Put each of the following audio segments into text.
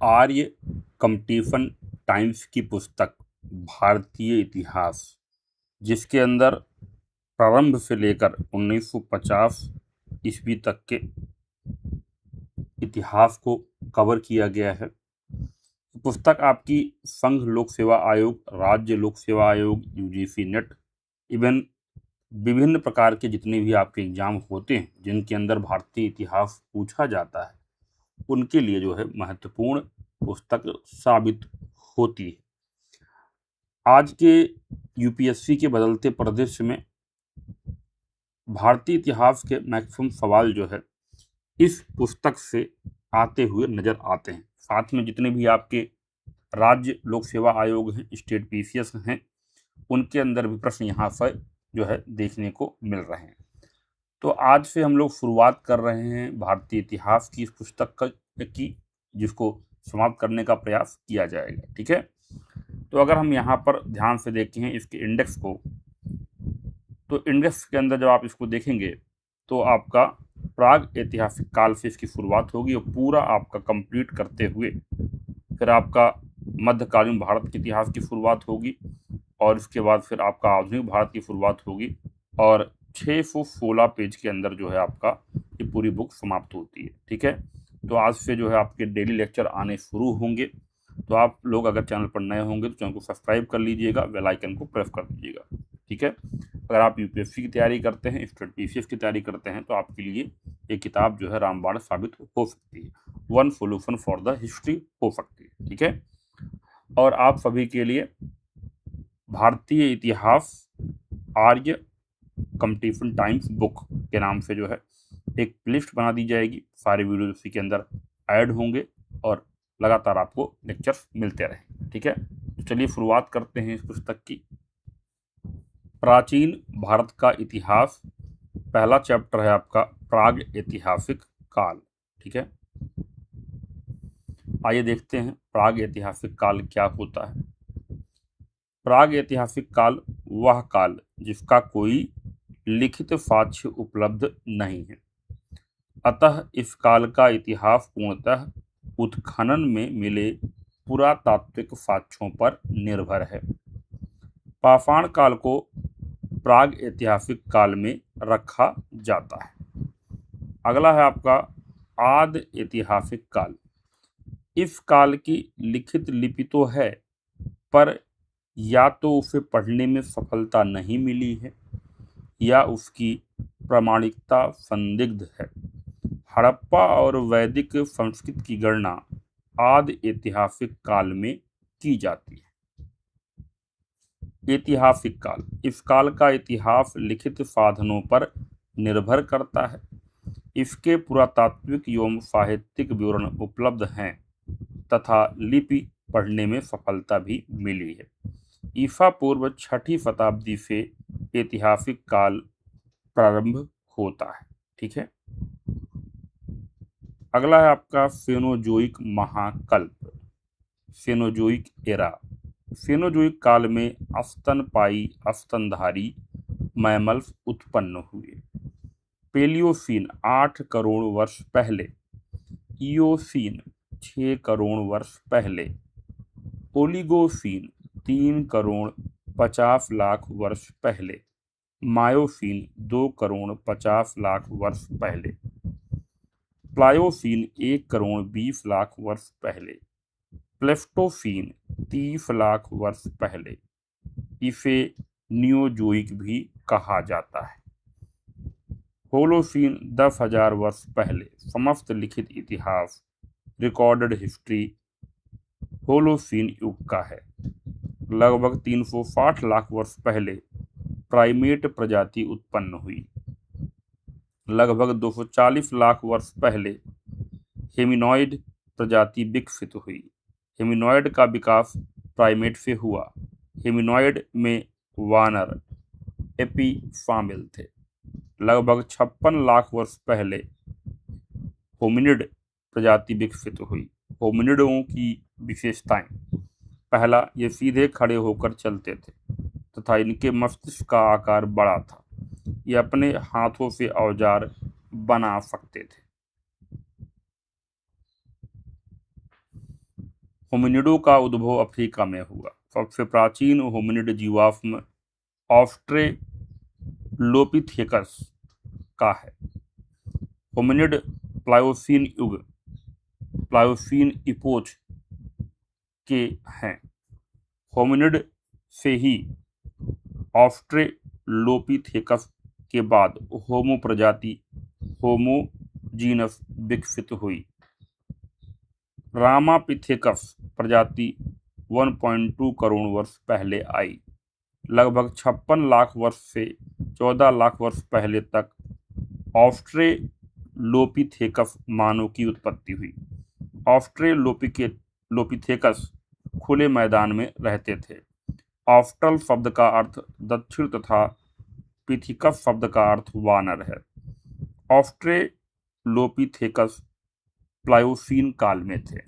आर्य competition times की पुस्तक भारतीय इतिहास, जिसके अंदर प्रारंभ से लेकर 1950 ईस्वी तक के इतिहास को कवर किया गया है। पुस्तक आपकी संघ लोक सेवा आयोग, राज्य लोक सेवा आयोग, यूजीसी नेट, इवन विभिन्न प्रकार के जितने भी आपके एग्जाम होते हैं जिनके अंदर भारतीय इतिहास पूछा जाता है, उनके लिए जो है महत्वपूर्ण पुस्तक साबित होती है। आज के यूपीएससी के बदलते परिदृश्य में भारतीय इतिहास के मैक्सिमम सवाल जो है इस पुस्तक से आते हुए नजर आते हैं। साथ में जितने भी आपके राज्य लोक सेवा आयोग हैं, स्टेट पीसीएस हैं, उनके अंदर भी प्रश्न यहाँ पर जो है देखने को मिल रहे हैं। तो आज से हम लोग शुरुआत कर रहे हैं भारतीय इतिहास की इस पुस्तक की, जिसको समाप्त करने का प्रयास किया जाएगा। ठीक है, तो अगर हम यहाँ पर ध्यान से देखते हैं इसके इंडेक्स को, तो इंडेक्स के अंदर जब आप इसको देखेंगे तो आपका प्राग ऐतिहासिक काल से इसकी शुरुआत होगी और पूरा आपका कंप्लीट करते हुए फिर आपका मध्यकालीन भारत के इतिहास की शुरुआत होगी और इसके बाद फिर आपका आधुनिक भारत की शुरुआत होगी और 616 पेज के अंदर जो है आपका ये पूरी बुक समाप्त होती है। ठीक है, तो आज से जो है आपके डेली लेक्चर आने शुरू होंगे। तो आप लोग अगर चैनल पर नए होंगे तो चैनल को सब्सक्राइब कर लीजिएगा, बेल आइकन को प्रेस कर दीजिएगा। ठीक है, अगर आप यूपीएससी की तैयारी करते हैं, स्टेट पीसीएस की तैयारी करते हैं, तो आपके लिए ये किताब जो है रामबाण साबित हो सकती है, one solution for the history हो सकती है। ठीक है, और आप सभी के लिए भारतीय इतिहास आर्य कम्पटीशन टाइम्स बुक के नाम से जो है एक प्लेलिस्ट बना दी जाएगी। सारे वीडियो उसी के अंदर ऐड होंगे और लगातार आपको लेक्चर्स मिलते रहेंगे। ठीक है, तो चलिए शुरुआत करते हैं इस पुस्तक की। प्राचीन भारत का इतिहास, पहला चैप्टर है आपका प्राग ऐतिहासिक काल। ठीक है, आइए देखते हैं प्राग ऐतिहासिक काल क्या होता है। प्राग ऐतिहासिक काल वह काल जिसका कोई लिखित साक्ष्य उपलब्ध नहीं है, अतः इस काल का इतिहास पूर्णतः उत्खनन में मिले पुरातात्विक साक्ष्यों पर निर्भर है। पाषाण काल को प्राग ऐतिहासिक काल में रखा जाता है। अगला है आपका आद ऐतिहासिक काल। इस काल की लिखित लिपि तो है, पर या तो उसे पढ़ने में सफलता नहीं मिली है या उसकी प्रामाणिकता संदिग्ध है। हड़प्पा और वैदिक संस्कृत की गणना आदि ऐतिहासिक काल में की जाती है। ऐतिहासिक काल, इस काल का इतिहास लिखित साधनों पर निर्भर करता है। इसके पुरातात्विक एवं साहित्यिक विवरण उपलब्ध हैं तथा लिपि पढ़ने में सफलता भी मिली है। ईसा पूर्व 6ठी शताब्दी से ऐतिहासिक काल प्रारंभ होता है। ठीक है, अगला है आपका सेनोजोइक महाकल्प, सेनोजोइक एरा। सेनोजोइक काल में स्तनपायी स्तनधारी मैमल्स उत्पन्न हुए। पेलियोसीन 8 करोड़ वर्ष पहले, इयोसीन 6 करोड़ वर्ष पहले, ओलिगोसीन 3 करोड़ 50 लाख वर्ष पहले, मायोसीन 2 करोड़ 50 लाख वर्ष पहले, प्लायोसीन 1 करोड़ 20 लाख वर्ष पहले, प्लेस्टोसीन 30 लाख वर्ष पहले। इसे नियोजोइक भी कहा जाता है। होलोसीन 10,000 वर्ष पहले। समस्त लिखित इतिहास, रिकॉर्डेड हिस्ट्री होलोसीन युग का है। लगभग 360 लाख वर्ष पहले प्राइमेट प्रजाति उत्पन्न हुई। लगभग 240 लाख वर्ष पहले हेमिनॉइड प्रजाति विकसित हुई। हेमिनॉइड का विकास प्राइमेट से हुआ। हेमिनॉइड में वानर एपी शामिल थे। लगभग 56 लाख वर्ष पहले होमिनिड प्रजाति विकसित हुई। होमिनिडों की विशेषताएं: पहला, ये सीधे खड़े होकर चलते थे तथा इनके मस्तिष्क का आकार बड़ा था। ये अपने हाथों से औजार बना सकते थे। होमिनिडों का उद्भव अफ्रीका में हुआ। सबसे प्राचीन होमिनिड जीवाश्म ऑस्ट्रेलोपिथेकस का है। होमिनिड प्लायोसीन युग, प्लायोसीन इपोच के हैं। होमिनिड से ही ऑस्ट्रेलोपिथेकस के बाद होमो प्रजाति, होमो जीनस विकसित हुई। रामापिथेकस प्रजाति 1.2 करोड़ वर्ष पहले आई। लगभग 56 लाख वर्ष से 14 लाख वर्ष पहले तक ऑस्ट्रेलोपिथेकस मानव की उत्पत्ति हुई। ऑस्ट्रेलोपिथेकस खुले मैदान में रहते थे। ऑस्ट्रल शब्द का अर्थ दक्षिण तथा पिथिकस शब्द का अर्थ वानर है। ऑस्ट्रेलोपिथेकस प्लायोसीन काल में थे।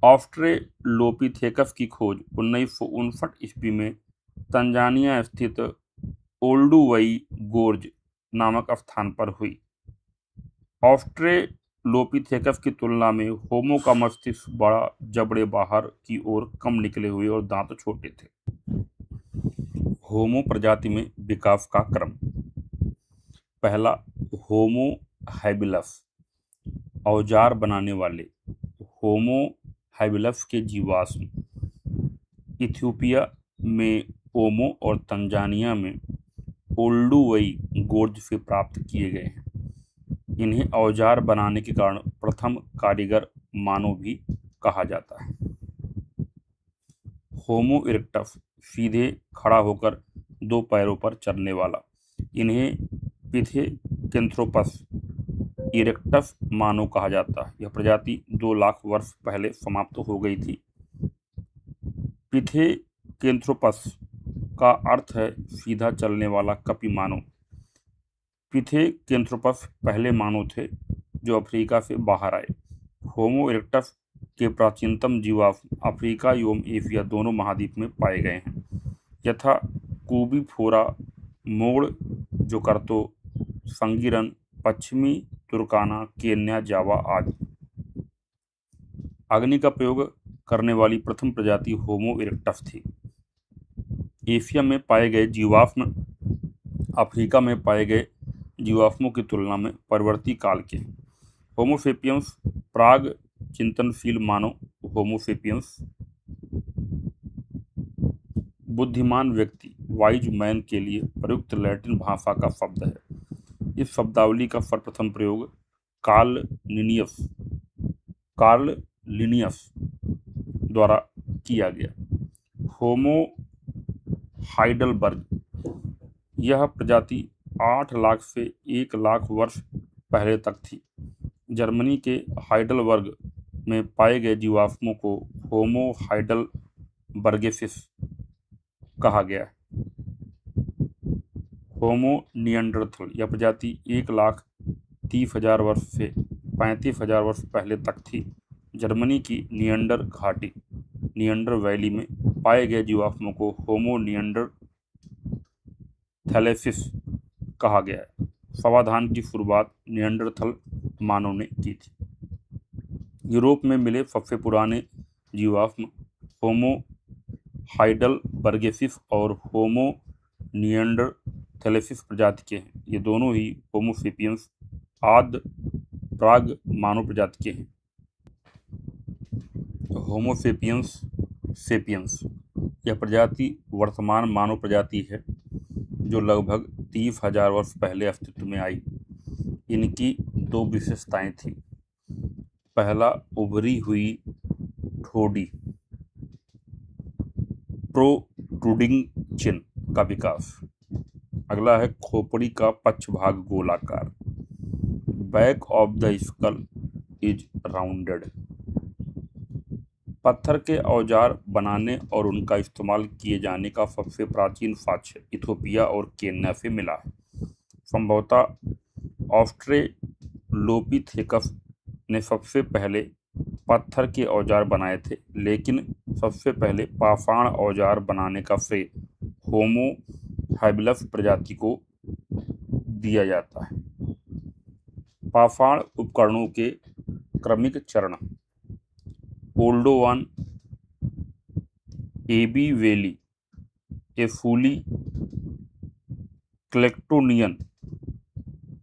ऑस्ट्रेलोपिथेकस की खोज 1959 ईस्वी में तंजानिया स्थित ओल्डुवई गोर्ज नामक स्थान पर हुई। ऑस्ट्रेलोपिथेकस की तुलना में होमो का मस्तिष्क बड़ा, जबड़े बाहर की ओर कम निकले हुए और दांत छोटे थे। होमो प्रजाति में विकास का क्रम। पहला, होमो हैबिलस, औजार बनाने वाले। होमो हैबिलस के जीवाश्म इथियोपिया में ओमो और तंजानिया में ओल्डुवई गोर्ज से प्राप्त किए गए हैं। इन्हें औजार बनाने के कारण प्रथम कारीगर मानव भी कहा जाता है। होमो इरेक्टस, सीधे खड़ा होकर 2 पैरों पर चलने वाला। इन्हें पिथेकेंथ्रोपस इरेक्टस मानव कहा जाता है। यह प्रजाति 2 लाख वर्ष पहले समाप्त हो गई थी। पिथेकेंथ्रोपस का अर्थ है सीधा चलने वाला कपि मानव। पिथेकेंथ्रोपस पहले मानव थे जो अफ्रीका से बाहर आए। होमो इरेक्टस के प्राचीनतम जीवाश्म अफ्रीका एवं एशिया दोनों महाद्वीप में पाए गए हैं, यथा कूबीफोरा, मोड़ जोकर्तो, संगीरन, पश्चिमी तुर्काना, केन्या, जावा आदि। अग्नि का प्रयोग करने वाली प्रथम प्रजाति होमो इरेक्टस थी। एशिया में पाए गए जीवाश्म अफ्रीका में पाए गए जीवाश्मों की तुलना में परवर्ती काल के हैं। होमो सेपियंस प्राग चिंतनशील मानव। होमो सेपियंस बुद्धिमान व्यक्ति, वाइज मैन के लिए प्रयुक्त लैटिन भाषा का शब्द है। इस शब्दावली का सर्वप्रथम प्रयोग कार्ल लिनियस द्वारा किया गया। होमो हाइडलबर्ग, यह प्रजाति 8 लाख से 1 लाख वर्ष पहले तक थी। जर्मनी के हाइडलबर्ग में पाए गए जीवाश्मों को होमो हाइडलबर्गेसिस कहा गया है। होमो निएंडरथल, यह प्रजाति 1,30,000 वर्ष से 35,000 वर्ष पहले तक थी। जर्मनी की निएंडर घाटी, निएंडर वैली में पाए गए जीवाश्मों को होमो निएंडरथैलेसिस कहा गया है। समाधान की शुरुआत निएंडरथल मानव ने की थी। यूरोप में मिले सबसे पुराने जीवाश्म होमो हाइडलबर्गेसिस और होमो निएंडरथैलेसिस प्रजाति के हैं। ये दोनों ही होमो सेपियंस आदि प्राग मानव प्रजाति के हैं। होमो सेपियंस यह प्रजाति वर्तमान मानव प्रजाति है जो लगभग 30,000 वर्ष पहले अस्तित्व में आई। इनकी 2 विशेषताएं थी। पहला, उभरी हुई ठोड़ी, प्रोट्रूडिंग चिन का विकास। अगला है खोपड़ी का पक्ष भाग गोलाकार। Back of the skull is rounded. पत्थर के औजार बनाने और उनका इस्तेमाल किए जाने का सबसे प्राचीन साक्ष्य इथियोपिया और केन्या से मिला है। संभवतः ऑस्ट्रेलोपिथेकस ने सबसे पहले पत्थर के औजार बनाए थे, लेकिन सबसे पहले पाषाण औजार बनाने का श्रेय होमो हैबिलस प्रजाति को दिया जाता है। पाषाण उपकरणों के क्रमिक चरण। ओल्डोवान, एबी वैली, एफूली, क्लेक्टोनियन,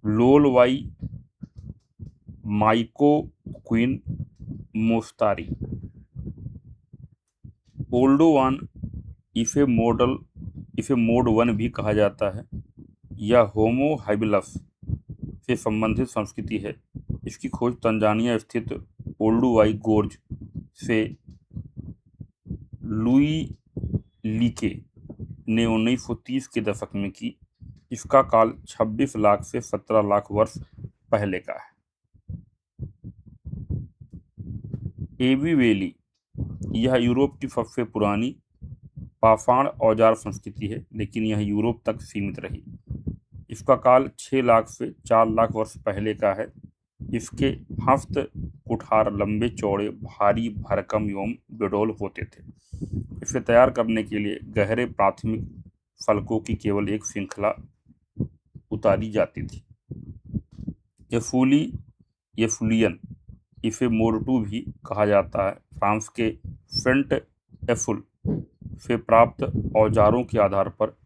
लोलवाई, माइकोक्विन, मोस्तारी। ओल्डोवान इसे मोड 1 भी कहा जाता है। यह होमो हैबिलस से संबंधित संस्कृति है। इसकी खोज तंजानिया स्थित ओल्डुवाई गोर्ज से लुई लीके ने 1930 के दशक में की। इसका काल 26 लाख से 17 लाख वर्ष पहले का है। एबी वैली यह यूरोप की सबसे पुरानी पाषाण औजार संस्कृति है, लेकिन यह यूरोप तक सीमित रही। इसका काल 6 लाख से 4 लाख वर्ष पहले का है। इसके हस्त कुठार लंबे चौड़े भारी भरकम एवं बेडौल होते थे। इसे तैयार करने के लिए गहरे प्राथमिक फलकों की केवल एक श्रृंखला उतारी जाती थी। एफुलियन इसे मोर्टू भी कहा जाता है। फ्रांस के सेंट एफुल से प्राप्त औजारों के आधार पर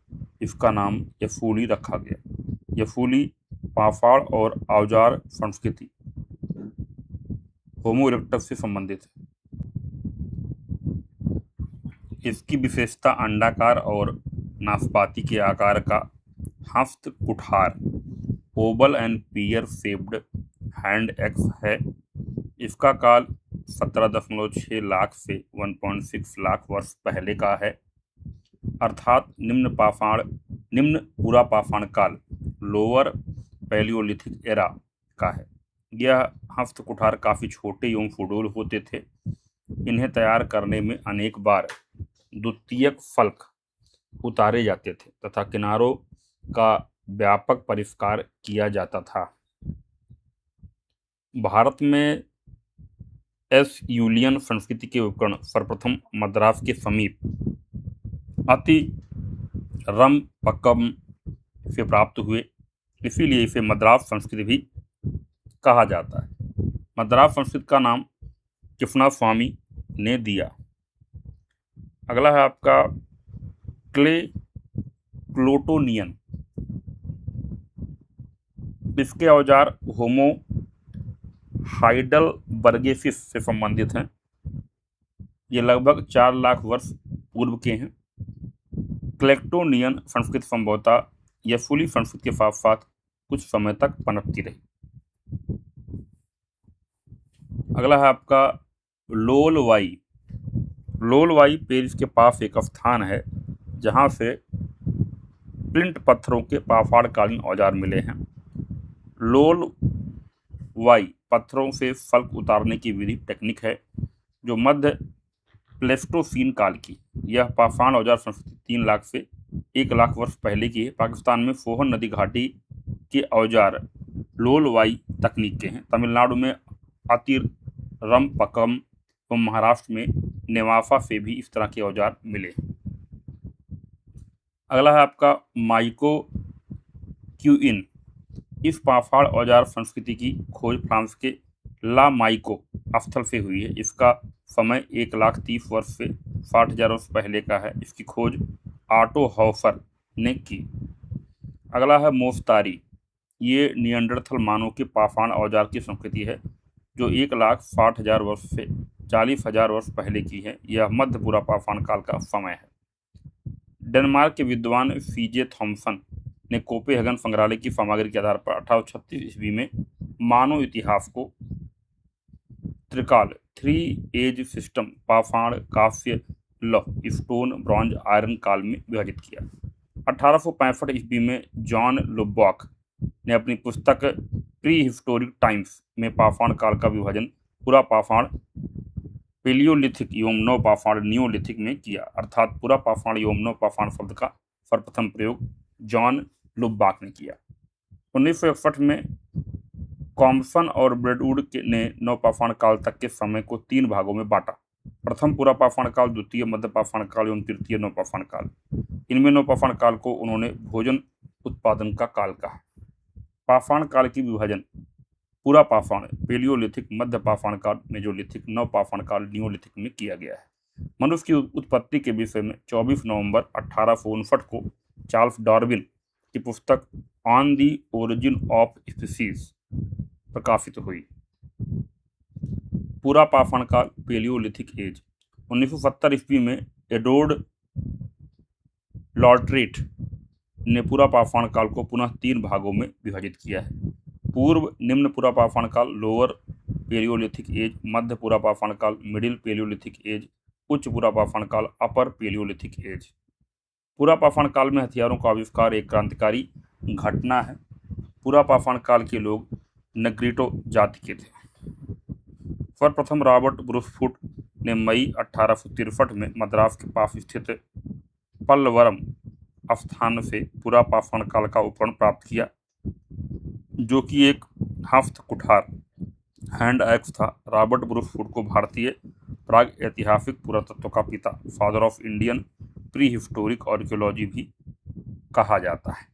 इसका नाम एफूली रखा गया। एफूली पाषाण और औजार संस्कृति होमो इरेक्टस से संबंधित है। इसकी विशेषता अंडाकार और नाशपाती के आकार का हस्त कुठार oval and pear shaped hand axe है। इसका काल 17.6 लाख से 1.6 लाख वर्ष पहले का है, अर्थात निम्न पूरा पाषाण काल लोअर पैलियोलिथिक एरा का है। यह हस्त कुठार काफी छोटे एवं सुडौल होते थे। इन्हें तैयार करने में अनेक बार द्वितीयक फलक उतारे जाते थे तथा किनारों का व्यापक परिष्कार किया जाता था। भारत में एस यूलियन संस्कृति के उपकरण सर्वप्रथम मद्रास के समीप अति रमपक्कम से प्राप्त हुए, इसीलिए इसे मद्रास संस्कृति भी कहा जाता है। मद्रास संस्कृति का नाम कृष्णस्वामी ने दिया। अगला है आपका क्लेटोनियन। इसके औजार होमो हाइडलबर्गेसिस से संबंधित हैं। ये लगभग 4 लाख वर्ष पूर्व के हैं। क्लेक्टोनियन संस्कृति संभवतः एफुली संस्कृति के साथ साथ कुछ समय तक पनपती रही। अगला है आपका लोलवाई। लोलवाई पेरिस के पास एक स्थान है जहां से प्लिंट पत्थरों के पाषाणकालीन औजार मिले हैं। लोलवाई पत्थरों से फल्क उतारने की विधि टेक्निक है जो मध्य प्लेस्टोसीन काल की। यह पाषाण औजार संस्कृति 3 लाख से 1 लाख वर्ष पहले की है। पाकिस्तान में सोहन नदी घाटी के औजार लोलवाई तकनीक के हैं। तमिलनाडु में अतिरमपक्कम और महाराष्ट्र में नेवासा से भी इस तरह के औजार मिले। अगला है आपका माइकोक्विन। इस पाषाण औजार संस्कृति की खोज फ्रांस के ला माइको स्थल से हुई है। इसका समय 1,30,000 वर्ष से 60,000 वर्ष पहले का है। इसकी खोज ऑटो हॉफर ने की। अगला है मोस्तारी। ये निएंडरथल मानव के पाषाण औजार की संस्कृति है जो 1,60,000 वर्ष से 40,000 वर्ष पहले की है। यह मध्य पूरा पाषाण काल का समय है। डेनमार्क के विद्वान सीजे थॉम्सन ने कोपेनहेगन संग्रहालय की सामग्री के आधार पर 1836 ईस्वी में मानव इतिहास को त्रिकाल 3 एज सिस्टम पाषाण, कांस्य, लौह, स्टोन, ब्रॉन्ज, आयरन काल में विभाजित किया। 1865 ईस्वी में जॉन लुबॉक ने अपनी पुस्तक प्री हिस्टोरिक टाइम्स में पाषाण काल का विभाजन पूरा पाषाण पेलियोलिथिक एवं नवपाषाण नियोलिथिक में किया। अर्थात पूरा पाषाण एवं नवपाषाण शब्द का सर्वप्रथम प्रयोग जॉन लुबॉक ने किया। 1961 में कॉम्पसन और ब्रेडवुड ने नवपाषाण काल तक के समय को 3 भागों में बांटा। प्रथम पूरा पाषाण काल, द्वितीय मध्य पाषाण काल एवं तृतीय नवपाषाण काल। इनमें नवपाषाण काल को उन्होंने भोजन उत्पादन का काल कहा। पाषाण काल की विभाजन पूरा पाषाण पेलियोलिथिक, मध्य पाषाण काल मेजोलिथिक, नव पाषाण काल नियोलिथिक में किया गया है। मनुष्य की उत्पत्ति के विषय में 24 नवंबर 1859 को चार्ल्स डार्विन की पुस्तक on the origin of species प्रकाशित हुई। पूरा पाषाण काल पेलियोलिथिक एज 1970 ईस्वी में एडोर्ड लॉर्ट्रेट ने पूरा पाषाण काल को पुनः 3 भागों में विभाजित किया है। पूर्व निम्न पूरा पाषाण काल लोअर पेलियोलिथिक एज, मध्य पूरा पाषाण काल मिडिल पेलियोलिथिक एज, उच्च पूरा पाषाण काल अपर पेलियोलिथिक एज। पूरा पाषाण काल में हथियारों का आविष्कार एक क्रांतिकारी घटना है। पूरा पाषाण काल के लोग नेग्रिटो जाति के थे। सर्वप्रथम रॉबर्ट ब्रूसफुट ने मई 1863 में मद्रास के पास स्थित पल्लवरम स्थान से पूरा पाषाण काल का उपकरण प्राप्त किया, जो कि एक हस्त कुठार हैंड एक्स था। रॉबर्ट ब्रूसफुट को भारतीय प्राग ऐतिहासिक पुरातत्व का पिता, father of Indian pre historic archaeology भी कहा जाता है।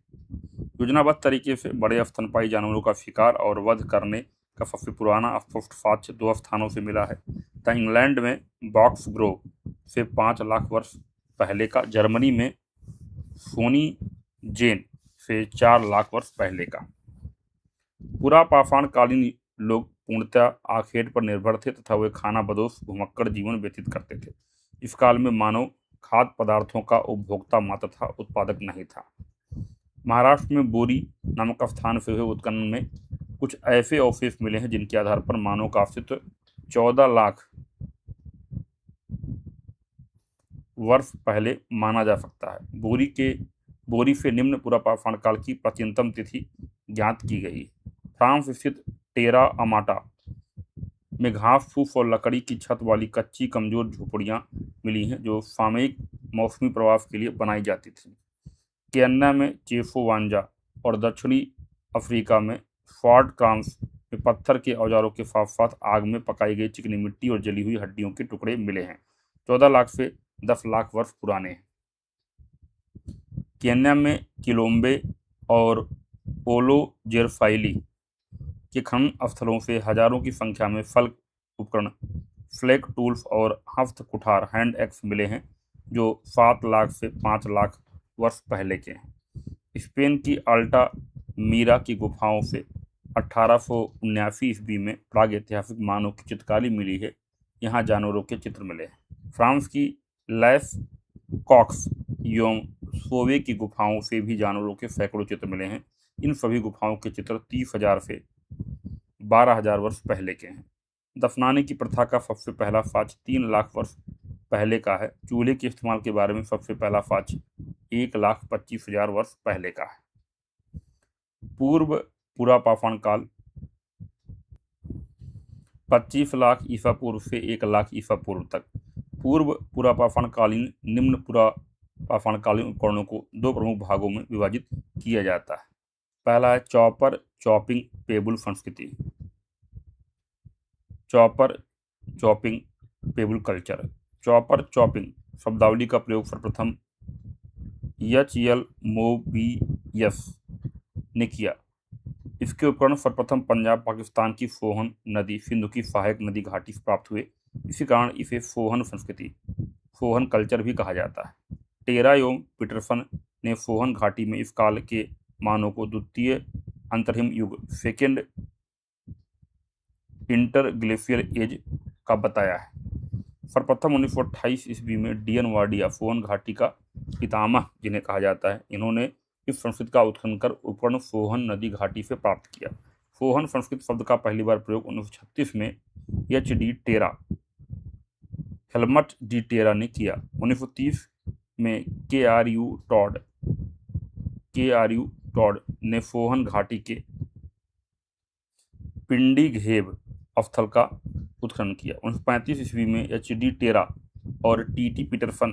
योजनाबद्ध तरीके से बड़े स्तनपायी जानवरों का शिकार और वध करने का सबसे पुराना स्पष्ट साक्ष्य 2 स्थानों से मिला है। द इंग्लैंड में बॉक्स ग्रोव से 5 लाख वर्ष पहले का, जर्मनी में सोनी जेन से 4 लाख वर्ष पहले का। पूरा पाषाण कालीन लोग पूर्णतः आखेट पर निर्भर थे तथा वे खाना बदोश घुमक्कड़ जीवन व्यतीत करते थे। इस काल में मानव खाद्य पदार्थों का उपभोक्ता मात्र था, उत्पादक नहीं था। महाराष्ट्र में बोरी नामक स्थान से हुए उत्खनन में कुछ ऐसे अवशेष मिले हैं जिनके आधार पर मानव का अस्तित्व 14 लाख वर्ष पहले माना जा सकता है। बोरी से निम्न पूरा पाषाण काल की प्राचीनतम तिथि ज्ञात की गई। फ्रांस स्थित टेरा अमाटा में घास फूस और लकड़ी की छत वाली कच्ची कमजोर झोपड़ियां मिली हैं, जो सामयिक मौसमी प्रवास के लिए बनाई जाती थी। केन्या में चेफोवांजा और दक्षिणी अफ्रीका में स्वाट क्रांस में पत्थर के औजारों के साथ साथ आग में पकाई गई चिकनी मिट्टी और जली हुई हड्डियों के टुकड़े मिले हैं, 14 लाख से 10 लाख वर्ष पुराने हैं। केन्या में किलोम्बे और ओलोजेरफाइली के खनन स्थलों से हजारों की संख्या में फल्क उपकरण, फ्लैक टूल्स और हस्त कुठार हैंड एक्स मिले हैं, जो 7 लाख से 5 लाख वर्ष पहले के हैं। स्पेन की अल्टा मीरा की गुफाओं से 1879 ईस्वी में प्राग ऐतिहासिक मानव की चित्रकारी मिली है। यहाँ जानवरों के चित्र मिले हैं। फ्रांस की लैस कॉक्स एवं सोवे की गुफाओं से भी जानवरों के सैकड़ों चित्र मिले हैं। इन सभी गुफाओं के चित्र 30,000 से 12,000 वर्ष पहले के हैं। दफनाने की प्रथा का सबसे पहला साक्ष्य 3 लाख वर्ष पहले का है। चूल्हे के इस्तेमाल के बारे में सबसे पहला साक्ष्य 1,25,000 वर्ष पहले का है। पूर्व पूरा पाषाण काल 25 लाख ईसा पूर्व से 1 लाख ईसा पूर्व तक। पूर्व पूरा पाषाण कालीन निम्न पूरा पाषाण कालीन उपकरणों को 2 प्रमुख भागों में विभाजित किया जाता है। पहला है चॉपर चॉपिंग पेबल संस्कृति, chopper chopping payable culture. Chopper chopping शब्दावली का प्रयोग सर्वप्रथम एच.एल. मोबियस ने किया। इसके उपकरण सर्वप्रथम पंजाब पाकिस्तान की सोहन नदी, सिंधु की सहायक नदी घाटी से प्राप्त हुए। इसी कारण इसे सोहन संस्कृति, सोहन कल्चर भी कहा जाता है। टेरा एवं पीटरसन ने सोहन घाटी में इस काल के मानव को द्वितीय अंतरिम युग, सेकेंड इंटरग्लेशियल एज का बताया है। सर्वप्रथम 1928 ईस्वी में डीएन वार्डिया सोहन घाटी का पितामह जिन्हें कहा जाता है, इन्होंने इस संस्कृत का उत्खनन कर उपकरण सोहन नदी घाटी से प्राप्त किया। सोहन संस्कृत शब्द का पहली बार प्रयोग 1936 में एच.डी. टेरा, हेलमट डी टेरा ने किया। 1930 में के.आर.यू. टॉड ने सोहन घाटी के पिंडीघेब स्थल का उत्खनन किया। 1935 ईस्वी में एच.डी. टेरा और टी.टी. पीटरसन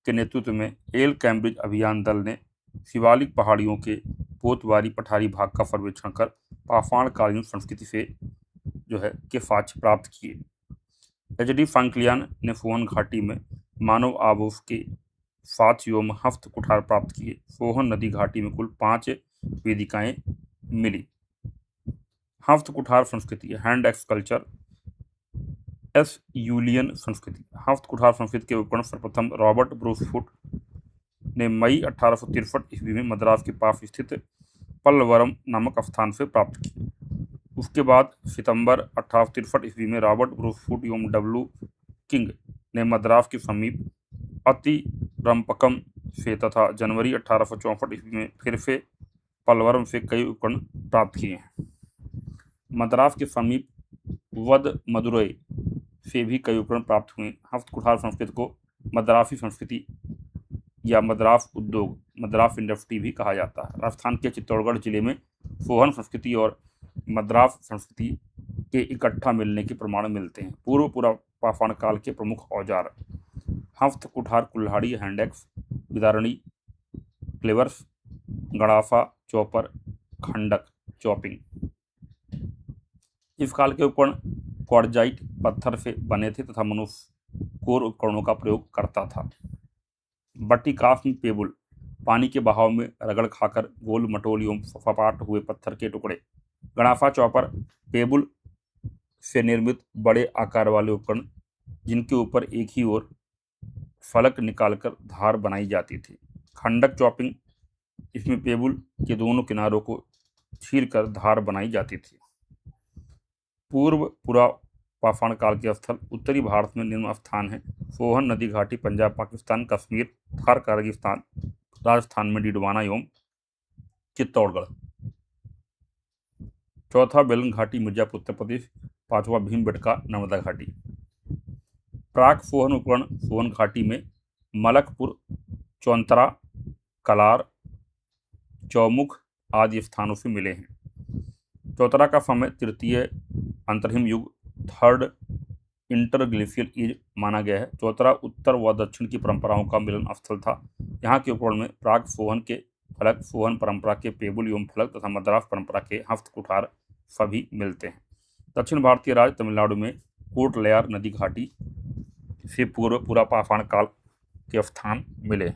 के नेतृत्व में एल कैम्ब्रिज अभियान दल ने शिवालिक पहाड़ियों के पोतवारी पठारी भाग का सर्वेक्षण कर पाषाण कालीन संस्कृति से के साक्ष्य प्राप्त किए। एच.डी. फ्रैंकलिन ने सोहन घाटी में मानव आवास के साक्ष्य एवं हस्त कुठार प्राप्त किए। सोहन नदी घाटी में कुल 5 वेदिकाएं मिली। हफ्त कुठार संस्कृति, hand axe culture, S Julian संस्कृति। हफ्त कुठार संस्कृति के उपकरण सर्वप्रथम रॉबर्ट ब्रूसफुट ने मई 1863 ईस्वी में मद्रास के पास स्थित पल्लवरम नामक स्थान से प्राप्त की। उसके बाद सितंबर 1863 ईस्वी में रॉबर्ट ब्रूसफुट एवं डब्ल्यू किंग ने मद्रास के समीप अतिरंपकम से तथा जनवरी 1864 ईस्वी में फिर से पल्लवरम से कई उपकरण प्राप्त किए हैं। मद्रास के समीप वदमदुरई से भी कई उपकरण प्राप्त हुए। हफ्त कुठार संस्कृति को मद्रासी संस्कृति या मद्रास उद्योग, मद्रास इंडस्ट्री भी कहा जाता है। राजस्थान के चित्तौड़गढ़ जिले में सोहन संस्कृति और मद्रास संस्कृति के इकट्ठा मिलने के प्रमाण मिलते हैं। पूर्व पुरापाषाण काल के प्रमुख औजार, हफ्त कुठार कुल्हाड़ी, हैंडेक्स, विदारणी, क्लेवर्स, गड़ाफा, चॉपर, खंडक, चॉपिंग। इस काल के उपकरण क्वार्जाइट पत्थर से बने थे तथा मनुष्य कोर उपकरणों का प्रयोग करता था। बट्टिकास में पेबुल, पानी के बहाव में रगड़ खाकर गोल मटोल एवं सपाट हुए पत्थर के टुकड़े। गड़ाफा, चॉपर, पेबुल से निर्मित बड़े आकार वाले उपकरण जिनके ऊपर एक ही ओर फलक निकालकर धार बनाई जाती थी। खंडक, चॉपिंग, इसमें पेबुल के दोनों किनारों को छीलकर धार बनाई जाती थी। पूर्व पुरापाषाण काल के स्थल उत्तरी भारत में निम्न स्थान है: सोहन नदी घाटी, पंजाब पाकिस्तान, कश्मीर, थार किर्गिस्तान, राजस्थान में डिडवाना एवं चित्तौड़गढ़। चौथा बेलन घाटी, मिर्जापुर उत्तर प्रदेश। पांचवा भीमबेटका, नर्मदा घाटी। प्राक सोहन उपकरण सोहन घाटी में मलकपुर, चौंतरा, कलार, चौमुख आदि स्थानों से मिले हैं। चौतरा का समय तृतीय अंतरिम युग, थर्ड इंटरग्लेशियल एज माना गया है। चौतरा उत्तर व दक्षिण की परंपराओं का मिलन स्थल था। यहाँ के उपकरण में प्राग सोहन के फलक, सोहन परंपरा के पेबुल एवं फलक तथा मद्रास परंपरा के हफ्त कुठार सभी मिलते हैं। दक्षिण भारतीय राज्य तमिलनाडु में कोटलयार नदी घाटी से पूर्व पुरापाषाण काल के स्थान मिले।